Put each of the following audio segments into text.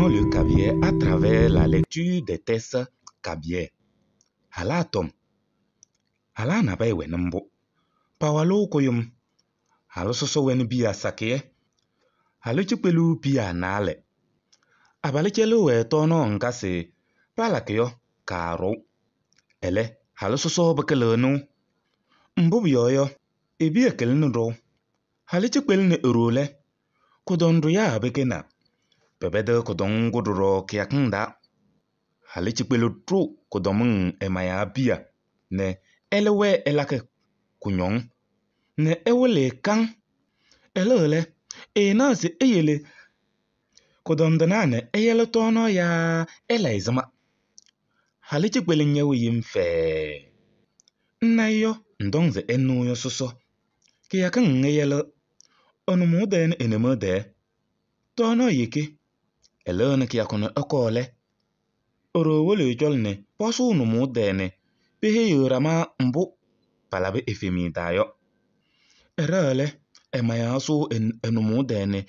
Apprenons le cabiai à travers la lecture des textes cabiais. Halatom. Halana bai wenambo. Pawalo koyum. Halo soso wen bia sakie. Halo chupelu bia nale. Abalichelo we tono ngase. Palakyo karo. Ele. Halo soso bakelenu. Mbub yoyo. Ebia kelenu do. Halo chupelu ne urule. Kodondru ya bekena. Bebede kodong godoro kiakunda. Hale chipelu tru kodomung emaya bia. Ne elewe elake kunyong. Ne ewele kang. Elele. Nasi eyele. Kodondana eyele tono ya eleizama. Hale chipelu nyewe yimfe. Nnayo ndongze enu yo soso. Kiakang eyele. Onumude enemude. Tono yeke. Elene kiakone okole. Oro wole jolne posu numudene. Pehe yorama mbu palabe efemi dayo. Erele emayasu enumudene.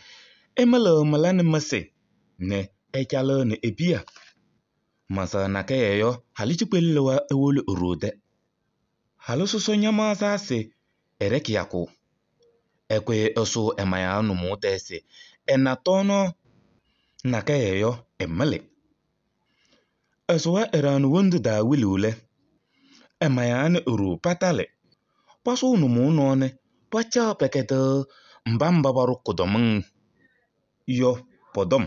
Emele malane mase. Ne echale ne ebia. Masa nakeyo halichipelewa ewole urode. Halususo nyama zase erekiako. Ekwe osu emaya numudese. Enatono nakeyo emele. Eswa eranu wondu da wilule. Emayane uru patale. Pasu numu none. Pacha pekete mbamba baru kodomung. Yo podom.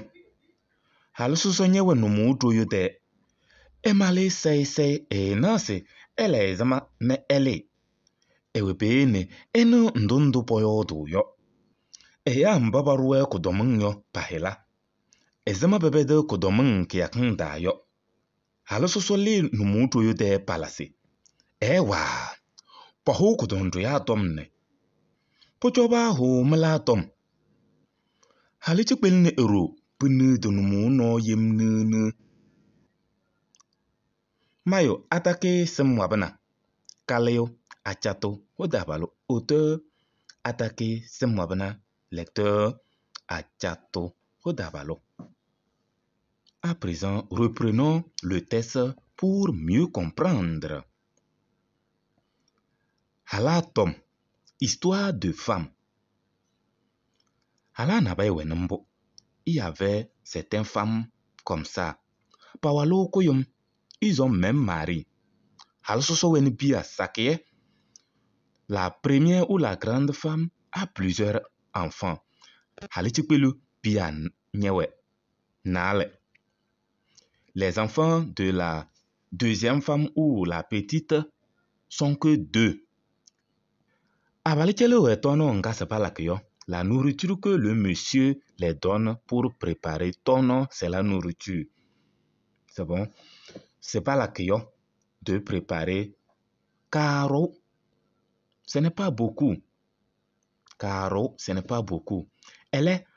Halususo nyewe numu utoyo de. Emale sei nase elezama ne ele. Ewepene enu ndundu poyodu yo. Eya mbabaruwe kodomung yo pahela. Ezama bebede kodomung kiakunda yo. Halususo li numutu yu de palasi. Ewa. Pahu kudondru ya tomne. Pochoba hu mela tom. Halichipel ne eru. Punu dunumu no yem nunu. Mayo atake semwabana. Kaleo achato hodabalo. Auteur atake semwabana. Lecteur achato hodabalo. À présent, reprenons le texte pour mieux comprendre. Halatom, histoire de femme. Halanabai wenambo. Il y avait certaines femmes comme ça. Pawalo koyum, ils ont même mari. Halsoso wen bia sakie. La première ou la grande femme a plusieurs enfants. Halichipelu bia nyewe. Nale. Les enfants de la deuxième femme ou la petite sont que 2. La nourriture que le monsieur les donne pour préparer ton nom, c'est la nourriture. C'est bon? C'est pas la cuillère de préparer. Caro, ce n'est pas beaucoup. Caro, ce n'est pas beaucoup. Elle est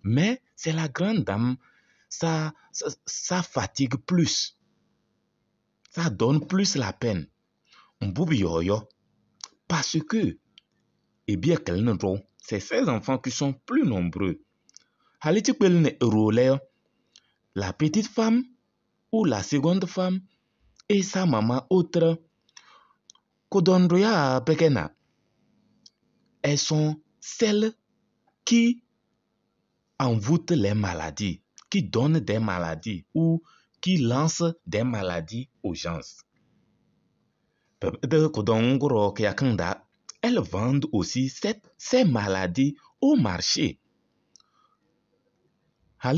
mais c'est la grande dame. Ça fatigue plus. Ça donne plus la peine. Parce que, et bien qu'elle ne trouve, c'est ces enfants qui sont plus nombreux. La petite femme ou la seconde femme et sa maman autre. Elles sont celles qui envoûtent les maladies, qui donnent des maladies ou qui lancent des maladies aux gens. Elles vendent aussi ces maladies au marché. La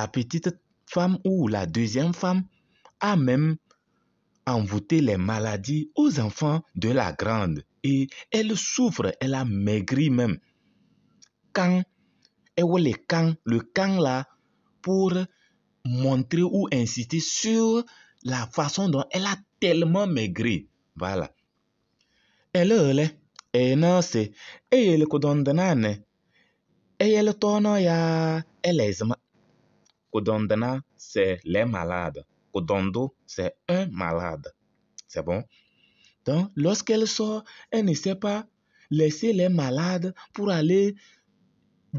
petite femme ou la deuxième femme a même envoûté les maladies aux enfants de la grande. Et elle souffre, elle a maigri même. Le camp là, pour montrer ou insister sur la façon dont elle a tellement maigri. Voilà. Elle est elle kodondanane. Elle tono ya elezma. Kodondana, c'est les malades. Kodondo, c'est un malade. C'est bon? Donc, lorsqu'elle sort, elle ne sait pas laisser les malades pour aller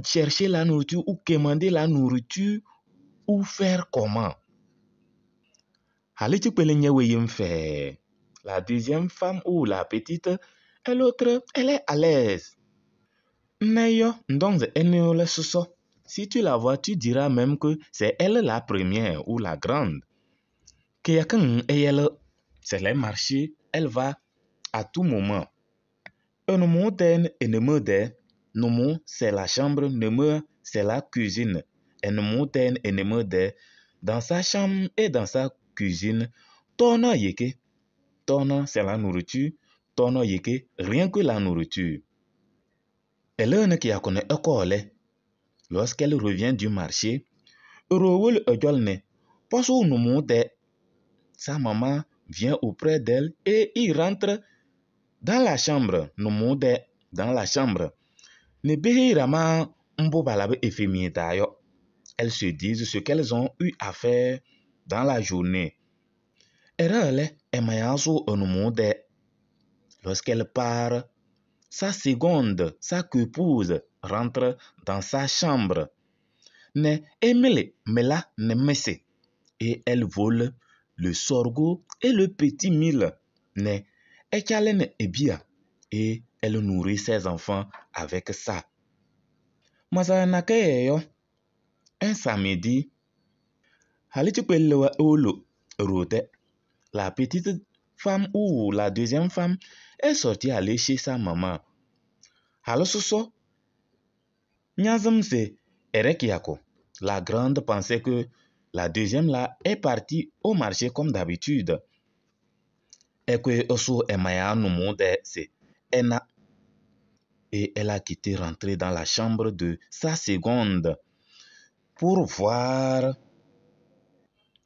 chercher la nourriture ou commander la nourriture ou faire comment. La deuxième femme ou la petite, et l'autre, elle est à l'aise. Si tu la vois, tu diras même que c'est elle la première ou la grande. C'est les marchés, elle va à tout moment. C'est la chambre, c'est la cuisine. Dans sa chambre et dans sa cuisine, c'est la nourriture, rien que la nourriture. Lorsqu'elle revient du marché, sa maman vient auprès d'elle et il rentre dans la chambre. Elles se disent ce qu'elles ont eu à faire dans la journée. Lorsqu'elle part, sa épouse rentre dans sa chambre. Et elle vole le sorgho et le petit mil. Et elle nourrit ses enfants avec ça. Un samedi, la petite femme ou la deuxième femme est sortie aller chez sa maman. La grande pensait que la deuxième là est partie au marché comme d'habitude. Et elle a quitté rentrer dans la chambre de sa seconde pour voir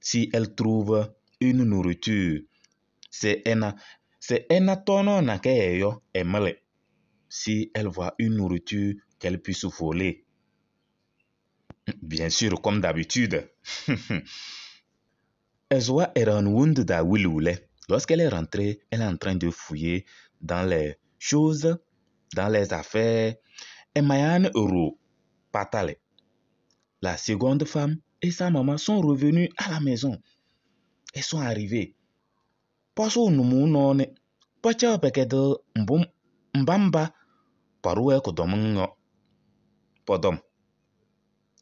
si elle trouve une nourriture. Si elle voit une nourriture qu'elle puisse voler. Bien sûr, comme d'habitude. Lorsqu'elle est rentrée, elle est en train de fouiller dans les choses, dans les affaires. La seconde femme et sa maman sont revenues à la maison. Elles sont arrivées.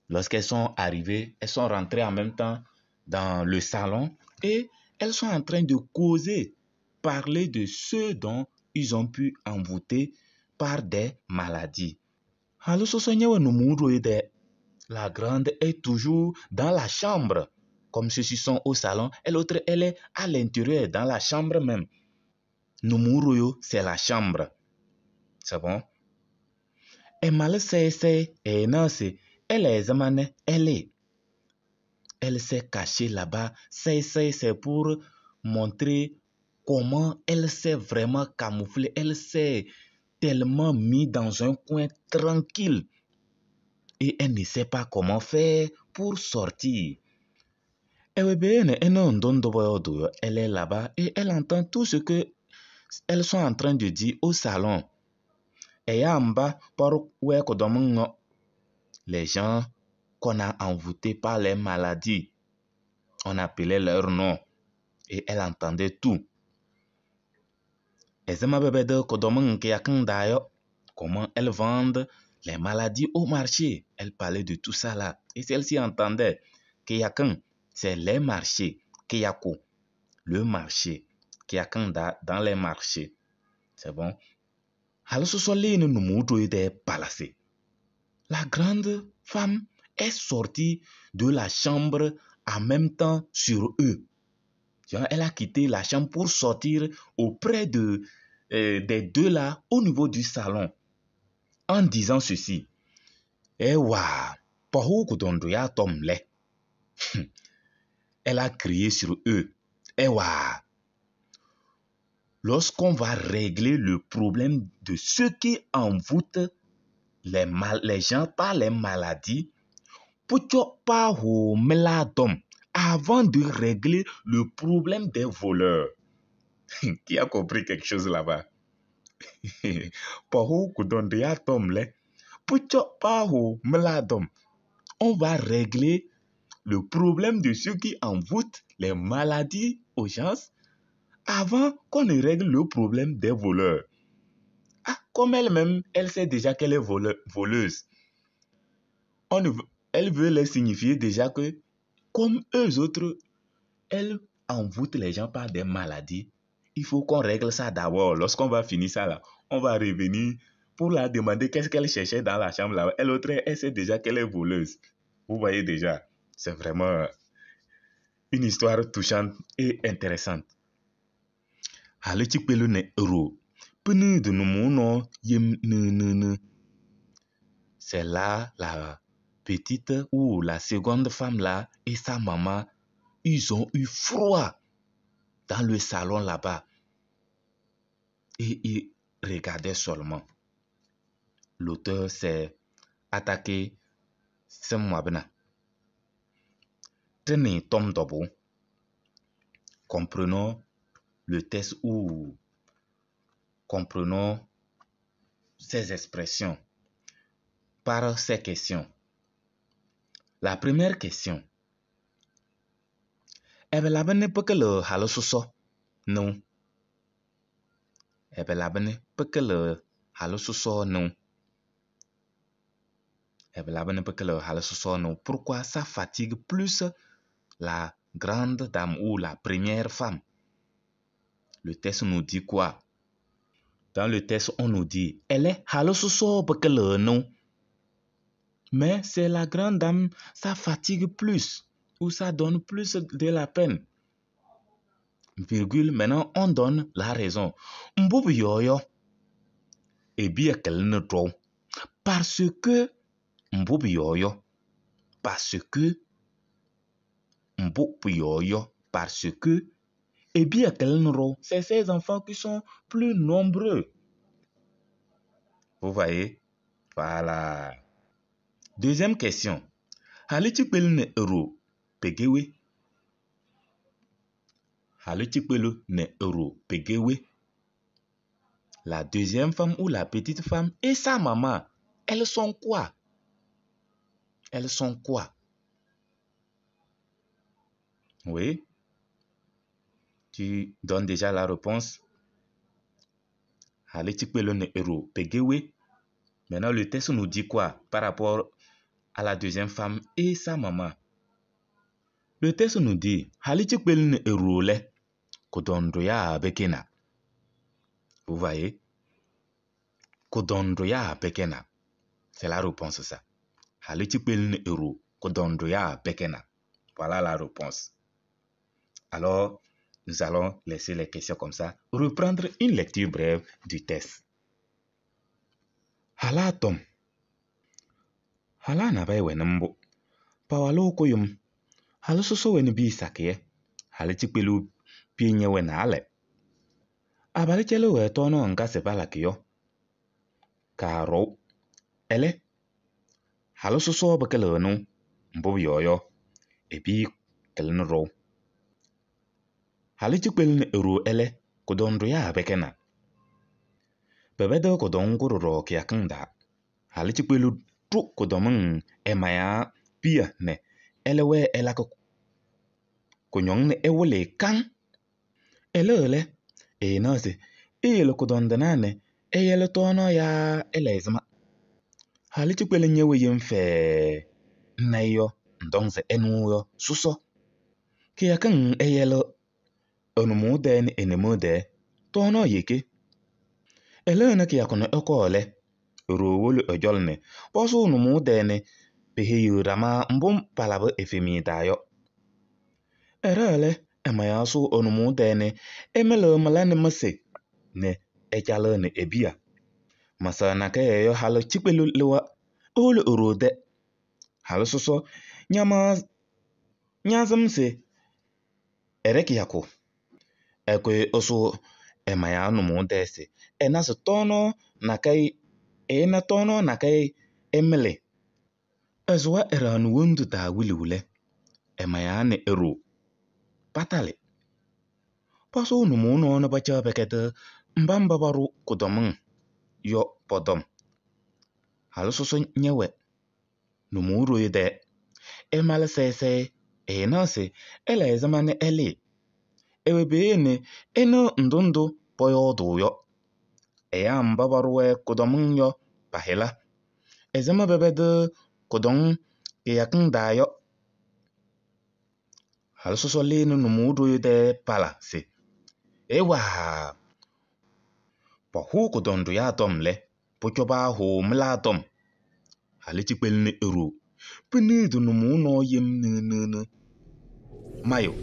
Lorsqu'elles sont arrivées, elles sont rentrées en même temps dans le salon et elles sont en train de causer, parler de ce dont ils ont pu envoûter par des maladies. La grande est toujours dans la chambre. Comme ceux-ci sont au salon et l'autre, elle est à l'intérieur, dans la chambre même. C'est la chambre. C'est bon? Elle s'est cachée là-bas. C'est pour montrer comment elle s'est vraiment camouflée. Elle s'est tellement mise dans un coin tranquille. Et elle ne sait pas comment faire pour sortir. Elle est là-bas et elle entend tout ce que elles sont en train de dire au salon. Les gens qu'on a envoûtés par les maladies, on appelait leur nom et elle entendait tout. Comment elles vendent les maladies au marché. Elle parlait de tout ça là. Et celle-ci entendait que c'est les marchés. Le marché. Dans les marchés. C'est bon? La grande femme est sortie de la chambre en même temps sur eux. Elle a quitté la chambre pour sortir auprès des deux là au niveau du salon. En disant ceci. Elle a crié sur eux. Lorsqu'on va régler le problème de ceux qui envoûtent les gens par les maladies, avant de régler le problème des voleurs. Qui a compris quelque chose là-bas? Pahu kudondia tomle. Pucho pahu meladom. On va régler le problème de ceux qui envoûtent les maladies aux gens avant qu'on ne règle le problème des voleurs. Ah, comme elle-même, elle sait déjà qu'elle est voleuse. Elle veut leur signifier déjà que, comme eux autres, elle envoûte les gens par des maladies. Il faut qu'on règle ça d'abord. Lorsqu'on va finir ça là, on va revenir pour la demander qu'est-ce qu'elle cherchait dans la chambre là. Elle sait déjà qu'elle est voleuse. Vous voyez déjà, c'est vraiment une histoire touchante et intéressante. Halichipelu ne euro. Penu de nous yem ne. C'est là la petite ou la seconde femme là et sa maman, ils ont eu froid dans le salon là-bas. Et ils regardaient seulement. L'auteur s'est attaqué ce mois-là. Tenez Tom Dobo. Comprenons le texte ou comprenons ces expressions par ces questions. La première question. Ebelabene pekele halososo? Non. Ebelabene pekele halososo? Non. Ebelabene pekele halososo? Non. Pourquoi ça fatigue plus la grande dame ou la première femme? Le texte nous dit quoi? Dans le texte, on nous dit, elle est halososo pekele non. Mais c'est la grande dame, ça fatigue plus ou ça donne plus de la peine. Virgule, maintenant on donne la raison. Mboub yoyo. Et bien qu'elle ne trouve. Parce que mboub yoyo. Parce que mboub yoyo. Parce que et bien qu'elle ne trouve. C'est ces enfants qui sont plus nombreux. Vous voyez? Voilà. Deuxième question. Halichipelu ne euro pegewe. Halichipelu ne euro pegewe. La deuxième femme ou la petite femme et sa maman, elles sont quoi? Elles sont quoi? Oui. Tu donnes déjà la réponse. Halichipelu ne euro pegewe. Maintenant, le texte nous dit quoi par rapport à la deuxième femme et sa maman? Le texte nous dit Halichipelu ne euro le kodondoya bekena. Vous voyez? Kodondoya bekena. C'est la réponse ça. Halichipelu ne euro kodondoya bekena. Voilà la réponse. Alors, nous allons laisser les questions comme ça. Reprendre une lecture brève du texte. Hala tom. Hala na bai wenambo. Pawalo koyum. Hala soso weni bi sakye. Hala chikpelu pienye wena ale. Abali chelo we tono nga sepala kiyo. Karo. Ele. Hala soso bakele no. Mbob yoyo. Ebi kelen ro. Hala chikpelu ne ero ele. Kodondro ya bekena. Bebedo kodongoro ro kia kanda. Hala chikpelu truk kodomeng emaya pia ne. Elewe elako. Konyong ne ewole kang. Ele. E nase. Ele kodondanane. Eyele tono ya elezma. Hala chikpelu nyewe yemfe. Nayo. Ndongse enuyo. Suso. Kia kang eyele. Onumude ni enemude. Tono yeke. Ele na kia kono ekole. Rowolu ojolne. Poso onumude ni. Pehe yurama mbum palabo efemi dayo. Erele emaya su onumude ni. Emele malani mase. Ne ejale ne ebia. Masa na ke yo halo chikpelu lewa. Olu urode. Halo soso. Nyazamse. Ereki yako. Ekwe osu emaya onumude se. Enasu tono na kai. Ena tono na kai emele. Ezwa eranu wundu da wili wule. Emaya ne ero. Patale. Paso numuno na bacha bekete mbamba baru kudoming yo podom. Halo soso nyewe numuro yede emale sese nasi ele zamane eli ewebene eno ndundu boyo duyo eya mbabaruwe kudoming yo bahila ezama bebede kudong yakin dayo. Halo soso lenu numuro yede pala si ewa pahu kudondu ya domle pochoba ho mla dom haliti pelne eru penidu numuno yem nene mayo